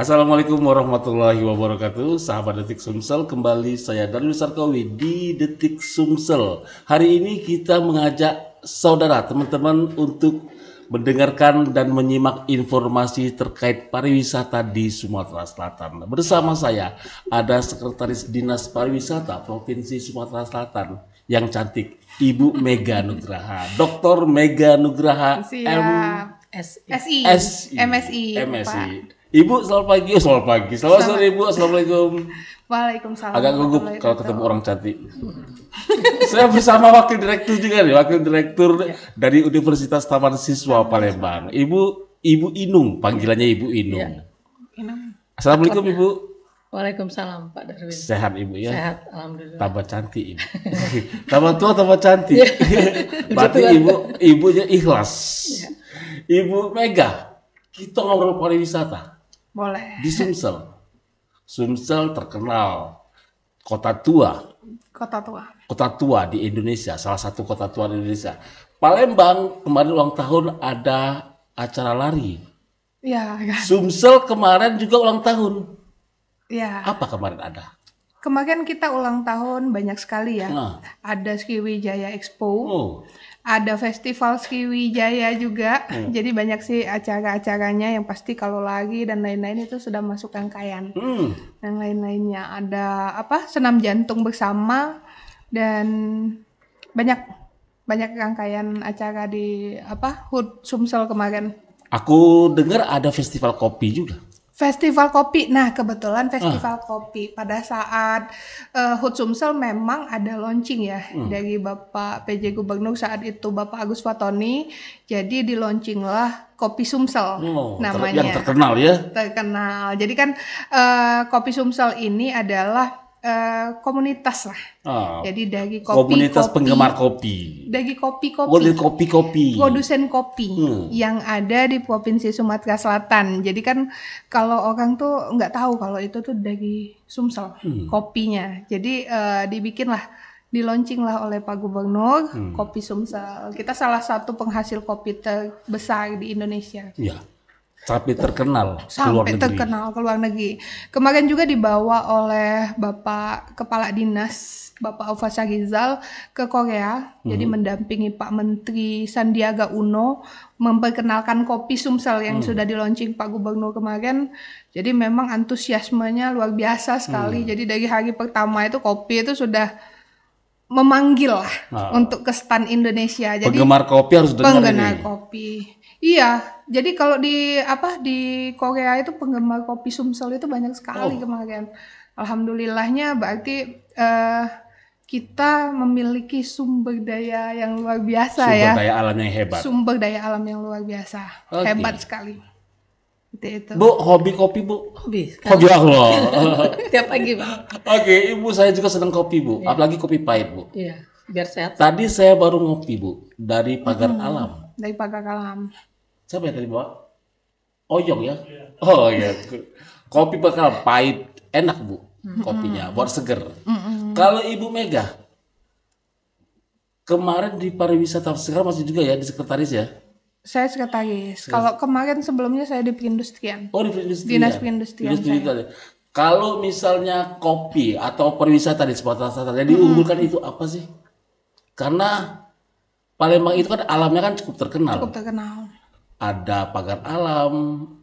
Assalamualaikum warahmatullahi wabarakatuh. Sahabat Detik Sumsel, kembali saya Darwis Sarkawi di Detik Sumsel. Hari ini kita mengajak saudara teman-teman untuk mendengarkan dan menyimak informasi terkait pariwisata di Sumatera Selatan. Bersama saya ada Sekretaris Dinas Pariwisata Provinsi Sumatera Selatan yang cantik, Ibu Mega Nugraha, Dr. Mega Nugraha MSI. Ibu, selamat pagi. Selamat sore, Ibu. Assalamualaikum. Waalaikumsalam. Agak gugup kalau ketemu orang cantik. Saya bersama Wakil Direktur juga nih, Wakil Direktur dari Universitas Taman Siswa Palembang. Ibu Inung, panggilannya Ibu Inung. Assalamualaikum, Ibu. Waalaikumsalam, Pak Darwis. Sehat, Ibu ya? Sehat, alhamdulillah. Tambah cantik, Ibu. Tambah tua, tambah cantik. Berarti ibunya ikhlas. Ibu Mega, kita ngobrol pariwisata. Boleh. Di Sumsel. Sumsel terkenal kota tua. Kota tua di Indonesia, salah satu kota tua di Indonesia. Palembang kemarin ulang tahun ada acara lari. Ya, kan. Sumsel kemarin juga ulang tahun. Ya. Apa kemarin ada? Kemarin kita ulang tahun banyak sekali ya. Nah. Ada Skiwijaya Expo. Oh. Ada festival Skiwijaya juga. Jadi banyak sih acara-acaranya yang pasti kalau lagi dan lain-lain itu sudah masuk rangkaian. Dan lain-lainnya ada senam jantung bersama dan banyak rangkaian acara di HUT Sumsel kemarin. Aku dengar ada festival kopi juga. Festival kopi, nah kebetulan festival kopi pada saat HUT Sumsel memang ada launching ya dari Bapak PJ Gubernur saat itu Bapak Agus Fatoni, jadi di launching lah Kopi Sumsel namanya. Yang terkenal ya? Terkenal, jadi kan Kopi Sumsel ini adalah komunitas lah. Jadi dari komunitas penggemar kopi. Dari kopi. Produsen kopi yang ada di Provinsi Sumatera Selatan. Jadi kan kalau orang tuh nggak tahu kalau itu tuh dari Sumsel kopinya. Jadi di launching lah oleh Pak Gubernur Kopi Sumsel. Kita salah satu penghasil kopi terbesar di Indonesia. Iya. Sampai terkenal ke luar negeri. Kemarin juga dibawa oleh Bapak Kepala Dinas Bapak Alfa Rizal ke Korea. Jadi mendampingi Pak Menteri Sandiaga Uno memperkenalkan kopi Sumsel yang sudah di launching Pak Gubernur kemarin. Jadi memang antusiasmenya luar biasa sekali. Jadi dari hari pertama itu kopi itu sudah memanggil lah untuk ke stand Indonesia. Jadi penggemar kopi harus dengar ini. Kopi. Iya, jadi kalau di Korea itu penggemar kopi Sumsel itu banyak sekali kemarin. Alhamdulillahnya berarti kita memiliki sumber daya yang luar biasa Sumber daya alam yang hebat. Sumber daya alam yang luar biasa. Hebat sekali. Itu. Bu, hobi kopi, Bu? Hobi Allah. Tiap pagi, Pak. Oke, Ibu, saya juga senang kopi, Bu. Apalagi kopi pahit, Bu. Iya, biar sehat. Tadi saya baru ngopi, Bu, dari Pagar Alam. Dari Pagar Alam. Siapa yang tadi bawa? Oyong ya? Oh iya. Kopi Pagar Alam pahit, enak, Bu. Kopinya, buat seger. Kalau Ibu Mega, kemarin di pariwisata, sekarang masih juga ya di sekretaris ya? Saya sekretaris. Kalau kemarin sebelumnya saya di perindustrian. Oh, di perindustrian. Dinas perindustrian. Kalau misalnya kopi atau pariwisata di Sumatera Selatan yang diunggulkan itu apa sih? Karena Palembang itu kan alamnya kan cukup terkenal. Ada Pagar Alam,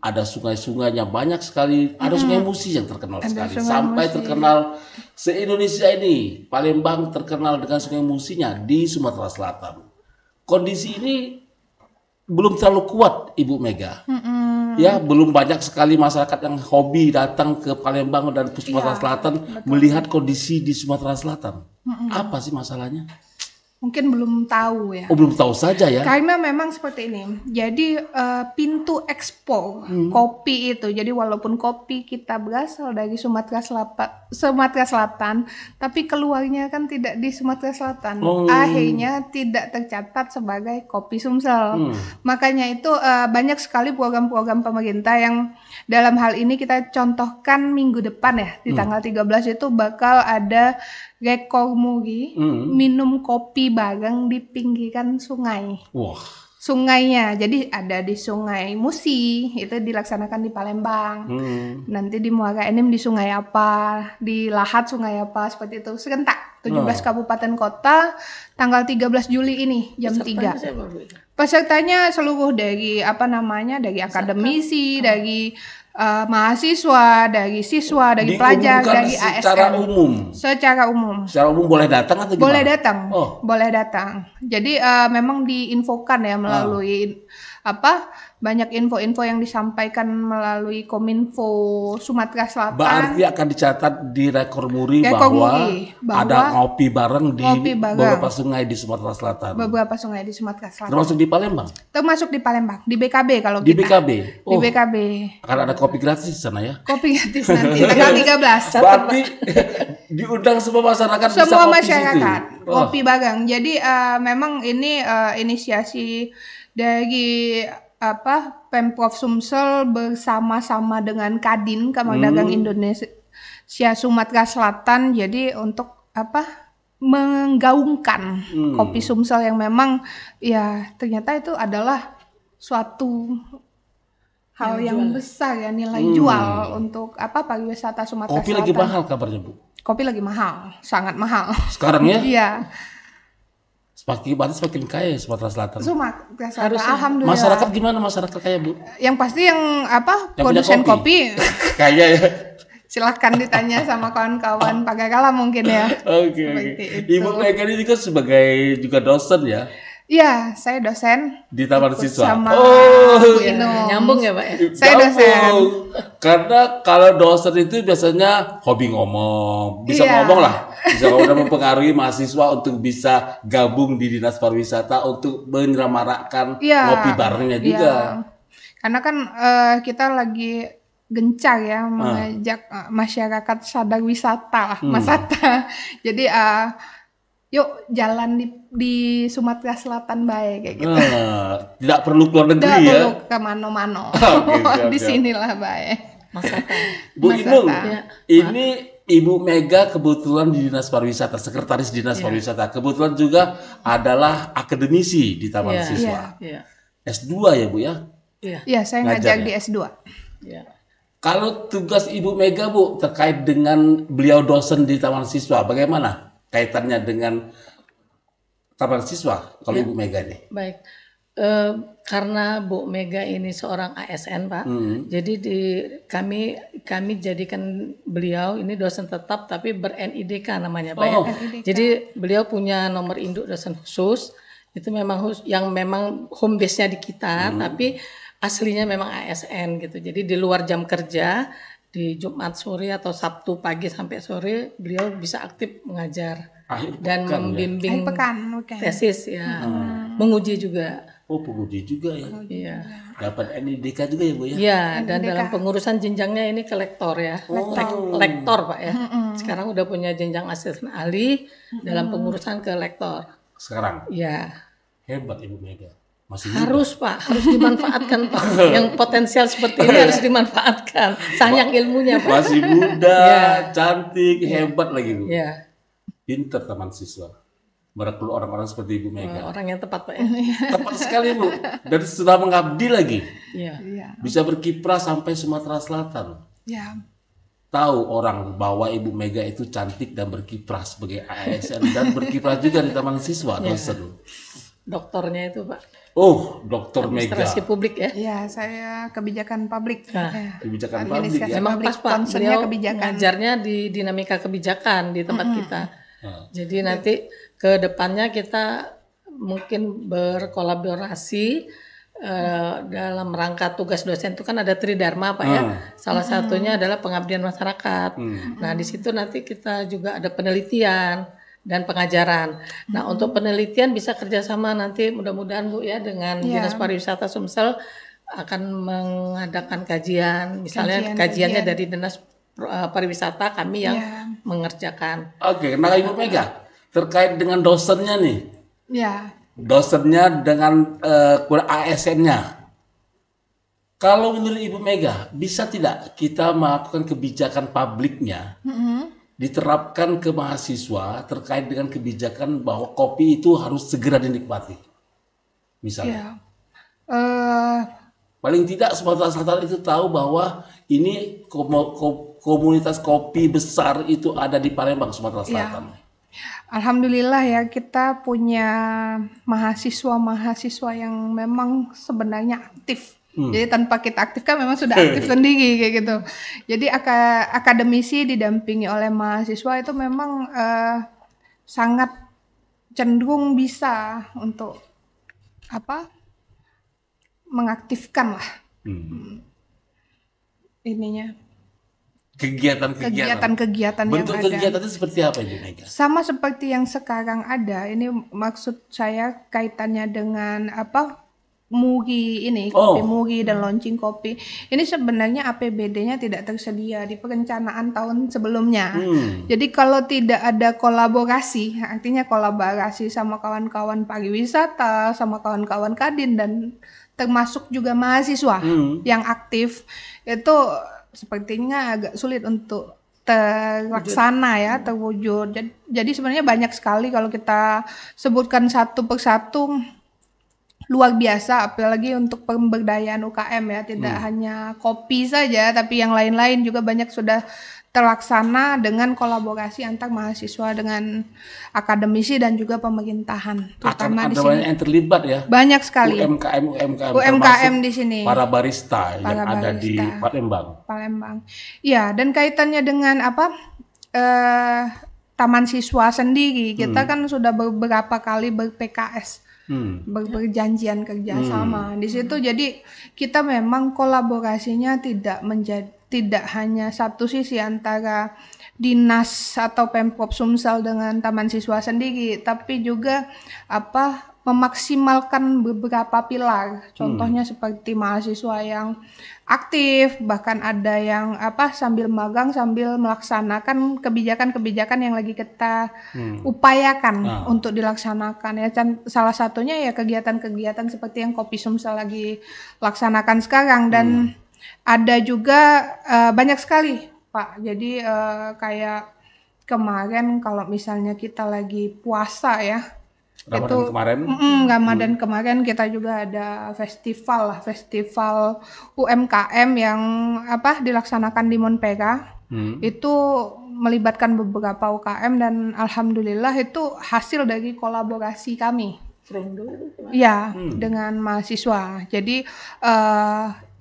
ada sungai-sungainya banyak sekali, ada Sungai Musi yang terkenal sekali. Sampai terkenal se-Indonesia ini, Palembang terkenal dengan Sungai Musinya di Sumatera Selatan. Kondisi ini belum terlalu kuat, Ibu Mega. Ya, belum banyak sekali masyarakat yang hobi datang ke Palembang dan Sumatera Selatan melihat kondisi di Sumatera Selatan. Apa sih masalahnya? Mungkin belum tahu ya. Oh, belum tahu saja ya. Karena memang seperti ini. Jadi pintu ekspor kopi itu. Jadi walaupun kopi kita berasal dari Sumatera Selatan, tapi keluarnya kan tidak di Sumatera Selatan. Akhirnya tidak tercatat sebagai kopi Sumsel. Makanya itu banyak sekali program-program pemerintah yang dalam hal ini kita contohkan minggu depan ya, di tanggal 13 itu bakal ada rekor muri minum kopi bareng di pinggiran sungai. Wah, sungainya. Jadi ada di Sungai Musi, itu dilaksanakan di Palembang. Nanti di Muara Enim di sungai apa, di Lahat sungai apa, seperti itu. Serentak 17 kabupaten kota tanggal 13 Juli ini jam 3. Pesertanya seluruh dari dari akademisi, dari mahasiswa, dari siswa, dari pelajar, dari ASN. Secara umum. Secara umum boleh datang atau gimana? Boleh datang. Boleh datang. Jadi memang diinfokan ya melalui banyak info-info yang disampaikan melalui Kominfo Sumatera Selatan. Berarti akan dicatat di rekor muri bahwa ada ngopi bareng di beberapa sungai di Sumatera Selatan. Beberapa sungai di Sumatera Selatan. Termasuk di Palembang? Termasuk di Palembang, di BKB kalau di kita. BKB? Di BKB. Akan ada kopi gratis di sana ya? Kopi gratis nanti tanggal 13. Berarti diundang semua masyarakat bisa semua kopi masyarakat situ. Kopi bareng. Jadi memang ini inisiasi dari Pemprov Sumsel bersama-sama dengan Kadin Kamar Dagang Indonesia Sumatera Selatan. Jadi untuk menggaungkan kopi Sumsel yang memang ya ternyata itu adalah suatu hal yang besar ya, nilai jual untuk pariwisata Sumatera Selatan. Kopi lagi mahal kabarnya, Bu? Kopi lagi mahal, sangat mahal. Sekarang ya? Iya. Semakin kaya Sumatera Selatan. Sumatera Selatan, alhamdulillah. Masyarakat gimana masyarakat kaya, Bu? Yang pasti yang produsen kopi. Kaya ya. Silahkan ditanya sama kawan-kawan Pagakala mungkin ya. Oke. Ibu Mega ini juga sebagai dosen ya? Iya, saya dosen di Taman Siswa. Sama nyambung ya Pak ya? Saya dosen. Karena kalau dosen itu biasanya hobi ngomong, bisa ngomong lah, bisa mempengaruhi mahasiswa untuk bisa gabung di Dinas Pariwisata untuk menyemarakkan ngopi barengnya juga. Karena kan kita lagi gencar ya mengajak masyarakat sadar wisata lah, Masata. Jadi yuk jalan di Sumatera Selatan baik kayak gitu. Tidak perlu keluar negeri ya. Tidak perlu ke mano-mano. Di sinilah baik. Masata. Bu Inung, ini Ibu Mega kebetulan di Dinas Pariwisata, Sekretaris Dinas Pariwisata. Kebetulan juga adalah akademisi di Taman Siswa. S2 ya Bu ya? Iya, saya ngajar di S2. Iya. Kalau tugas Ibu Mega Bu terkait dengan beliau dosen di Taman Siswa, bagaimana kaitannya dengan Taman Siswa kalau Ibu Mega nih? Baik, karena Bu Mega ini seorang ASN Pak, jadi kami jadikan beliau ini dosen tetap tapi ber-NIDK namanya Pak ya. Jadi beliau punya nomor induk dosen khusus, itu memang yang memang home base-nya di kita, tapi aslinya memang ASN gitu. Jadi di luar jam kerja, di Jumat sore atau Sabtu pagi sampai sore beliau bisa aktif mengajar dan membimbing tesis ya, menguji juga. Penguji juga ya. Iya. Dapat NIDK juga ya Bu ya. Iya, dan dalam pengurusan jenjangnya ini ke lektor ya. Lektor Pak ya. Sekarang udah punya jenjang asisten ahli dalam pengurusan ke lektor. Sekarang. Iya. Hebat Ibu Mega. Harus Pak, harus dimanfaatkan Pak. Yang potensial seperti ini harus dimanfaatkan. Sayang ilmunya Pak. Masih muda, cantik, hebat lagi Bu. Iya. Pinter Taman Siswa. Merekrut orang-orang seperti Ibu Mega. Orang yang tepat Pak ya. Tepat sekali Bu. Dan sudah mengabdi lagi. Iya. Bisa berkiprah sampai Sumatera Selatan. Iya. Tahu orang bahwa Ibu Mega itu cantik dan berkiprah sebagai ASN dan berkiprah juga di Taman Siswa dosen. Doktornya itu Pak. Dokter Mega. Administrasi publik ya? Iya, saya kebijakan publik. Kebijakan publik ya. Memang pas Pak, beliau ngajarnya di dinamika kebijakan di tempat kita. Jadi nanti ke depannya kita mungkin berkolaborasi dalam rangka tugas dosen itu kan ada tridharma Pak ya. Salah satunya adalah pengabdian masyarakat. Nah di situ nanti kita juga ada penelitian dan pengajaran. Nah untuk penelitian bisa kerjasama nanti mudah-mudahan Bu ya dengan Dinas Pariwisata Sumsel akan mengadakan kajian. Misalnya kajiannya dari Dinas Pariwisata kami yang mengerjakan. Oke, nah Ibu Mega terkait dengan dosennya nih. Ya. Dosennya dengan ASN-nya. Kalau menurut Ibu Mega, bisa tidak kita melakukan kebijakan publiknya diterapkan ke mahasiswa terkait dengan kebijakan bahwa kopi itu harus segera dinikmati, misalnya. Eh, Paling tidak Sumatera Selatan itu tahu bahwa ini komunitas kopi besar itu ada di Palembang, Sumatera Selatan. Alhamdulillah ya, kita punya mahasiswa-mahasiswa yang memang sebenarnya aktif. Jadi tanpa kita aktifkan memang sudah aktif sendiri kayak gitu. Jadi akademisi didampingi oleh mahasiswa itu memang sangat cenderung bisa untuk mengaktifkan lah ininya. Kegiatan-kegiatan yang Bentuk ada. kegiatannya seperti apa ini, Mega? Sama seperti yang sekarang ada. Ini maksud saya kaitannya dengan Muri ini, kopi Muri dan launching kopi. Ini sebenarnya APBD-nya tidak tersedia di perencanaan tahun sebelumnya. Jadi kalau tidak ada kolaborasi, artinya kolaborasi sama kawan-kawan pariwisata, sama kawan-kawan Kadin dan termasuk juga mahasiswa yang aktif, itu sepertinya agak sulit untuk terlaksana ya, terwujud. Jadi sebenarnya banyak sekali kalau kita sebutkan satu persatu, luar biasa, apalagi untuk pemberdayaan UKM ya, tidak hanya kopi saja tapi yang lain-lain juga banyak sudah terlaksana dengan kolaborasi antar mahasiswa dengan akademisi dan juga pemerintahan. Terutama di sini banyak yang terlibat ya. Banyak sekali. UMKM di sini. Para barista yang ada di Palembang. Ya, dan kaitannya dengan taman siswa sendiri, kita kan sudah beberapa kali ber-PKS. Berjanjian kerjasama di situ. Jadi kita memang kolaborasinya tidak hanya satu sisi antara dinas atau Pemprov Sumsel dengan taman siswa sendiri, tapi juga memaksimalkan beberapa pilar. Contohnya seperti mahasiswa yang aktif, bahkan ada yang sambil magang sambil melaksanakan kebijakan-kebijakan yang lagi kita upayakan untuk dilaksanakan ya. Salah satunya ya kegiatan-kegiatan seperti yang Kopi Sumsel lagi laksanakan sekarang, dan ada juga banyak sekali Pak. Jadi kayak kemarin kalau misalnya kita lagi puasa ya, Ramadan kemarin kita juga ada festival UMKM yang dilaksanakan di Monpeka. Itu melibatkan beberapa UKM dan alhamdulillah itu hasil dari kolaborasi kami. Ya, dengan mahasiswa. Jadi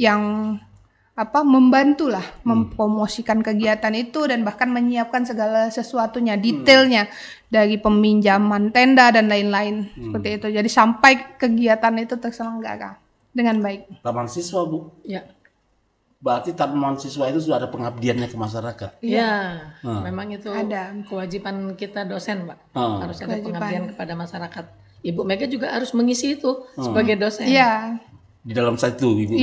yang membantulah mempromosikan kegiatan itu dan bahkan menyiapkan segala sesuatunya, detailnya dari peminjaman tenda dan lain-lain seperti itu. Jadi sampai kegiatan itu terselenggara dengan baik. Taman siswa, Bu? Ya. Berarti taman siswa itu sudah ada pengabdiannya ke masyarakat? Iya, memang itu ada kewajiban kita dosen, Pak. Harus ada pengabdian kepada masyarakat. Ibu Mega juga harus mengisi itu sebagai dosen. Iya. Di dalam satu Ibu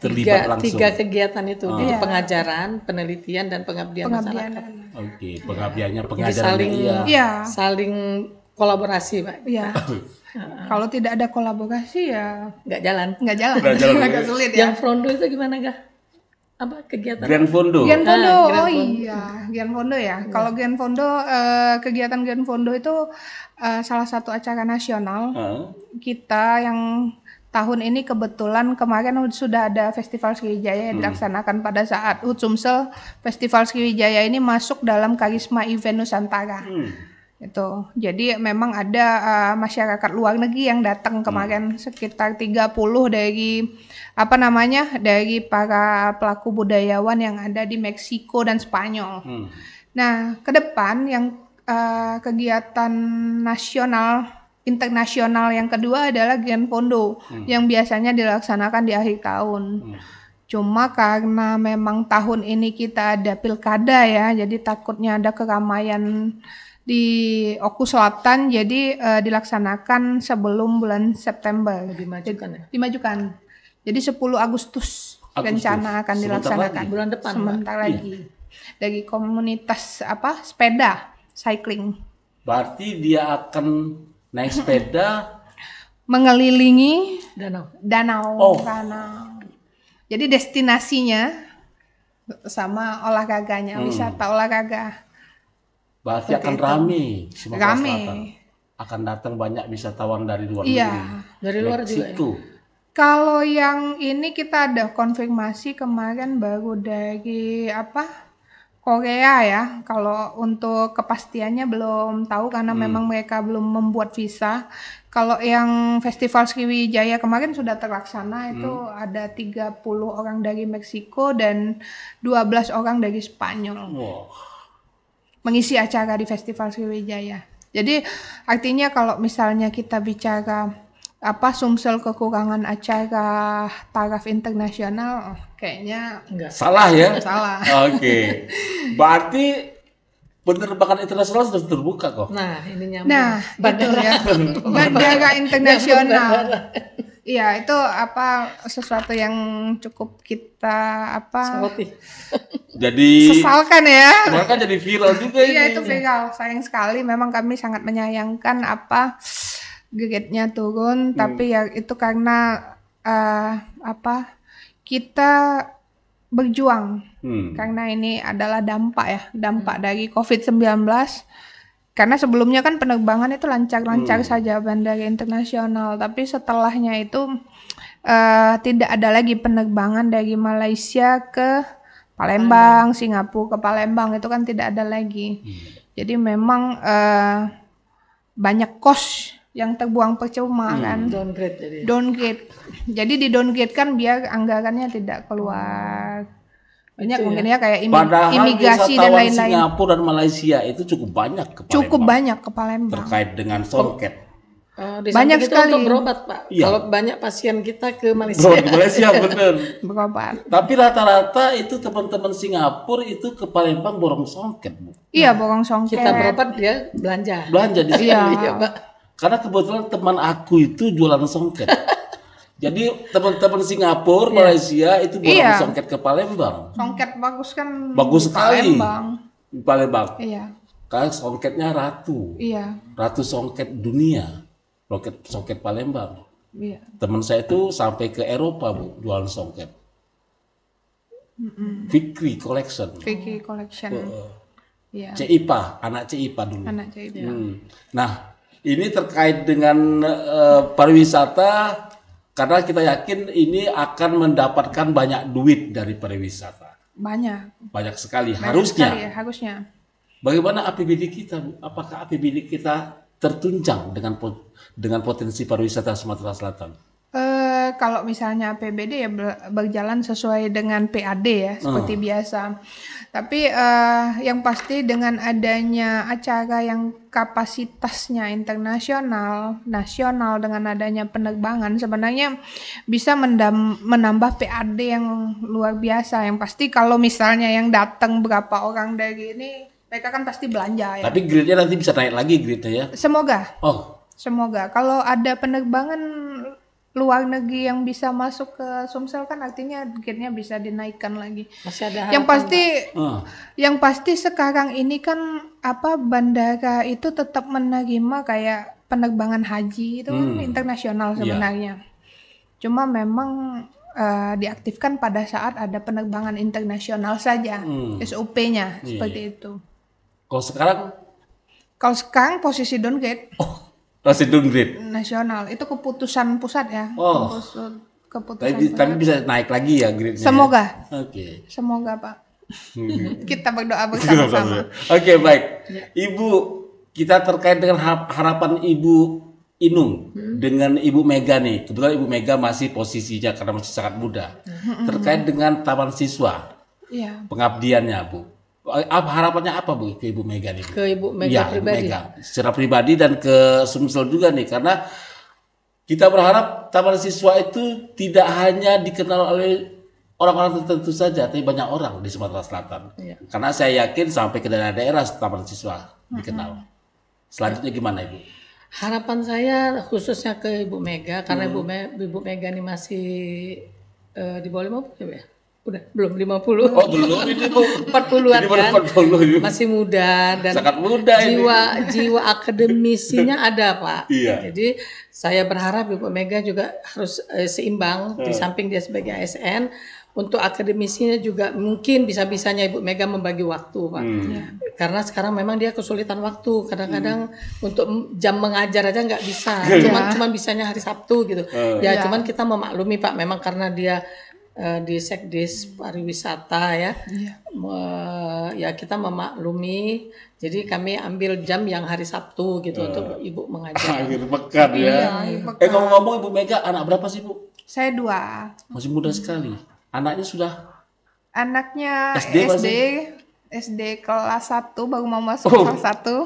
terlibat langsung. Tiga kegiatan itu, jadi pengajaran, penelitian, dan pengabdian masyarakat. Oke, pengabdiannya, pengajaran. Saling kolaborasi, Pak. Iya. Kalau tidak ada kolaborasi ya nggak jalan. Agak sulit ya. Yang Frondo itu gimana, Gah? Apa kegiatan? Grand Fondo. Grand Fondo ya. Kalau Grand Fondo, kegiatan Grand Fondo itu salah satu acara nasional kita yang tahun ini kebetulan kemarin sudah ada Festival Sriwijaya yang dilaksanakan pada saat HUT Sumsel. Festival Sriwijaya ini masuk dalam Karisma Event Nusantara. Itu. Jadi memang ada masyarakat luar negeri yang datang kemarin, sekitar 30 dari dari para pelaku budayawan yang ada di Meksiko dan Spanyol. Nah, ke depan yang kegiatan internasional yang kedua adalah Grand Fondo yang biasanya dilaksanakan di akhir tahun. Cuma karena memang tahun ini kita ada pilkada ya, jadi takutnya ada keramaian di Oku Selatan, jadi dilaksanakan sebelum bulan September. Dimajukan. Jadi 10 Agustus rencana akan dilaksanakan. Bulan depan. Sebentar lagi. Dari komunitas sepeda, cycling. Berarti dia akan naik sepeda mengelilingi danau. Oh. Jadi destinasinya sama olahraganya, wisata olahraga. Berarti akan rame. Akan datang banyak wisatawan dari luar negeri. Dari luar juga. Kalau yang ini kita ada konfirmasi kemarin baru dari Korea ya. Kalau untuk kepastiannya belum tahu karena memang mereka belum membuat visa. Kalau yang Festival Sriwijaya kemarin sudah terlaksana itu ada 30 orang dari Meksiko dan 12 orang dari Spanyol. Wow. Mengisi acara di Festival Sriwijaya. Jadi artinya kalau misalnya kita bicara Sumsel kekurangan acara taraf internasional, kayaknya Enggak. Salah ya? salah. Oke. Berarti penerbangan internasional sudah terbuka kok. Nah, ini nyambung. Nah, itu ya. Bandara internasional. Iya, itu sesuatu yang cukup kita Soroti. Jadi sesalkan ya. kemarin kan jadi viral juga ini. Iya, itu viral. Sayang sekali memang kami sangat menyayangkan grade-nya turun, tapi ya itu karena kita berjuang. Karena ini adalah dampak dari COVID-19. Karena sebelumnya kan penerbangan itu lancar-lancar saja bandara internasional, tapi setelahnya itu tidak ada lagi penerbangan dari Malaysia ke Palembang, Singapura ke Palembang, itu kan tidak ada lagi. Jadi memang banyak cost yang terbuang percuma kan. Downgrade jadi. Downgrade. Jadi di downgrade kan biar anggarannya tidak keluar. Banyak Itu mungkin ya kayak Padahal imigrasi dan wisatawan lain-lain. Singapura dan Malaysia itu cukup banyak ke Palembang. Cukup banyak ke Palembang. Terkait dengan songket. Di Banyak samping itu sekali. untuk berobat, Pak. Iya. Kalau banyak pasien kita ke Malaysia. Bro, di Malaysia bener. Berobat. Tapi rata-rata itu teman-teman Singapura itu ke Palembang borong songket, Bu. Iya, borong songket. Kita berobat, dia belanja. Belanja di sini. Iya. Iya, Pak. Karena kebetulan teman aku itu jualan songket. Jadi teman-teman Singapura, Malaysia itu borong Iya. songket ke Palembang. Songket bagus kan. Bagus di sekali. Palembang. Di Palembang. Iya. Karena songketnya ratu. Iya. Ratu songket dunia. Songket Palembang. Iya. Teman saya itu sampai ke Eropa, Bu, jualan songket. Fikri Collection. Vicky Collection. Iya. CIPA, anak CIPA dulu. Anak Jaib. Nah, ini terkait dengan pariwisata, karena kita yakin ini akan mendapatkan banyak duit dari pariwisata. Banyak sekali, harusnya. Sekali ya, harusnya. Bagaimana APBD kita, Bu? Apakah APBD kita tertunjang dengan potensi pariwisata Sumatera Selatan? Kalau misalnya APBD ya berjalan sesuai dengan PAD ya, seperti biasa. Tapi yang pasti dengan adanya acara yang kapasitasnya internasional, nasional, dengan adanya penerbangan sebenarnya bisa menambah PAD yang luar biasa. Yang pasti kalau misalnya yang datang berapa orang dari ini, mereka kan pasti belanja ya. Tapi grade-nya nanti bisa naik lagi grade-nya ya? Semoga. Oh, Semoga kalau ada penerbangan luar negeri yang bisa masuk ke Sumsel kan artinya grade-nya bisa dinaikkan lagi. Masih ada Yang harapan, pasti Pak. yang pasti sekarang ini kan bandara itu tetap menerima kayak penerbangan haji itu kan internasional sebenarnya. Cuma memang diaktifkan pada saat ada penerbangan internasional saja, SOP-nya seperti itu. kalau sekarang Kalau sekarang posisi downgrade masih downgrade. nasional itu keputusan pusat ya. Oh. Keputusan Tapi pusat. bisa naik lagi ya grade-nya. Semoga, Oke. semoga Pak. Kita berdoa bersama-sama. Oke, baik. Ibu, kita terkait dengan harapan Ibu Inung dengan Ibu Mega nih. Kebetulan Ibu Mega masih posisinya karena masih sangat muda. Terkait dengan taman siswa, Iya. pengabdiannya, Bu. Harapannya apa, Bu, ke Ibu Mega nih, Bu? Ke Ibu Mega Ya, Ibu pribadi. Mega. Secara pribadi dan ke Sumsel juga nih, karena kita berharap taman siswa itu tidak hanya dikenal oleh orang-orang tertentu saja, tapi banyak orang di Sumatera Selatan. Iya. Karena saya yakin sampai ke daerah-daerah taman siswa dikenal. Selanjutnya gimana, Ibu? Harapan saya khususnya ke Ibu Mega karena Ibu Mega ini masih di bawah 50 ya? Udah belum 50. Oh, belum ini, Bu. 40-an Ini baru kan. 40 ini. Masih muda dan Sangat muda ini. jiwa akademisinya ada, Pak. Iya. Jadi saya berharap Ibu Mega juga harus seimbang di samping dia sebagai ASN untuk akademisinya juga mungkin bisa-bisanya Ibu Mega membagi waktu, Pak. Karena sekarang memang dia kesulitan waktu. Kadang-kadang untuk jam mengajar aja nggak bisa. Cuman bisanya hari Sabtu gitu. Cuman kita memaklumi Pak, memang karena dia di Sekdis pariwisata ya. Ya kita memaklumi. Jadi kami ambil jam yang hari Sabtu gitu untuk Ibu mengajar. Akhir pekan ya. Ngomong-ngomong Ibu Mega, anak berapa sih Bu? Saya 2. Masih muda sekali. Anaknya sudah? Anaknya SD SD kelas 1 baru mau masuk kelas 1.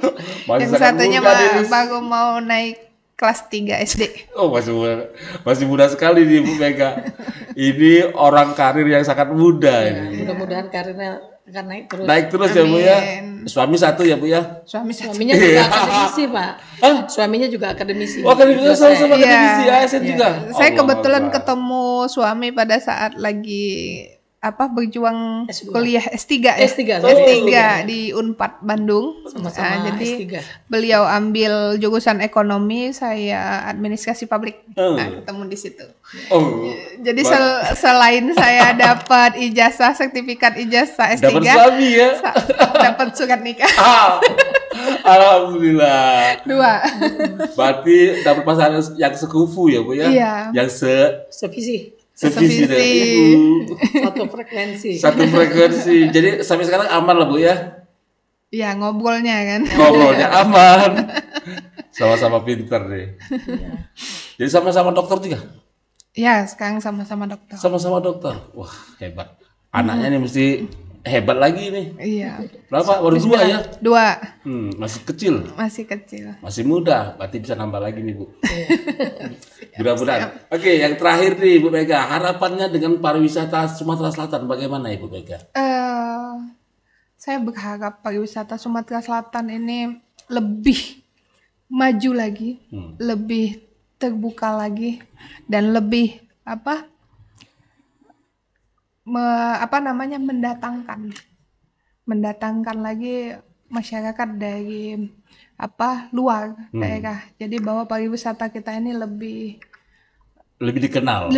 Yang satunya baru mau naik kelas 3 SD. Oh, masih muda sekali nih Bu Mega. Ini orang karir yang sangat muda ini. Mudah-mudahan karirnya akan naik terus ya Bu ya. Suami 1 ya Bu ya. Suaminya juga akademisi Pak. Suaminya juga akademisi. Oh, akademisi sama akademisi ASN juga. Saya kebetulan ketemu suami pada saat lagi berjuang kuliah S3 di Unpad Bandung. Sama-sama jadi S3. Beliau ambil jurusan ekonomi, saya administrasi publik. Ketemu di situ. Jadi selain saya dapat sertifikat ijazah S3, dapat suami ya. Dapat surat nikah. Alhamdulillah. 2. Berarti dapat pasangan yang sekufu ya Bu ya. Iya. Yang sevisi dengan Ibu. Satu frekuensi. Jadi sampai sekarang aman lah Bu ya. Iya, ngobrolnya aman. Sama-sama pinter deh. Jadi sama-sama dokter juga. Ya, sekarang sama-sama dokter. Sama-sama dokter. Wah, hebat. Anaknya nih mesti hebat lagi nih. Iya. Berapa? Baru 2 ya? 2. Masih kecil. Masih muda. Berarti bisa nambah lagi nih Bu. Mudah-mudahan. Oke, yang terakhir nih Bu Mega, harapannya dengan pariwisata Sumatera Selatan bagaimana Ibu Mega? Saya berharap pariwisata Sumatera Selatan ini lebih maju lagi, lebih terbuka lagi, dan lebih mendatangkan lagi masyarakat dari luar daerah. Jadi bahwa pariwisata kita ini lebih dikenal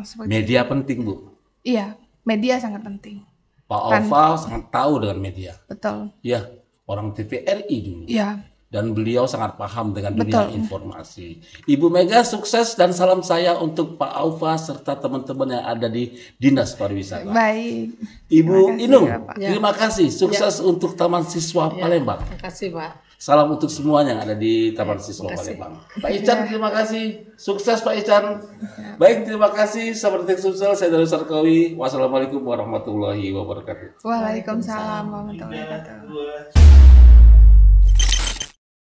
seperti media itu. Penting Bu. Iya, media sangat penting. Pak Ova sangat tahu dengan media. Betul. Ya, orang TVRI dulu. Iya. Dan beliau sangat paham dengan dunia informasi. Ibu Mega sukses dan salam saya untuk Pak Aufa serta teman-teman yang ada di Dinas Pariwisata. Baik. Ibu Inung, terima kasih. Sukses untuk Taman Siswa Palembang. Terima kasih Pak. Salam untuk semuanya yang ada di Taman Siswa Palembang. Pak Ican, terima kasih. Sukses Pak Ican. Baik, terima kasih. Sahabat Teknik Sumsel, saya Darul Sarkawi. Wassalamualaikum warahmatullahi wabarakatuh. Waalaikumsalam warahmatullahi wabarakatuh.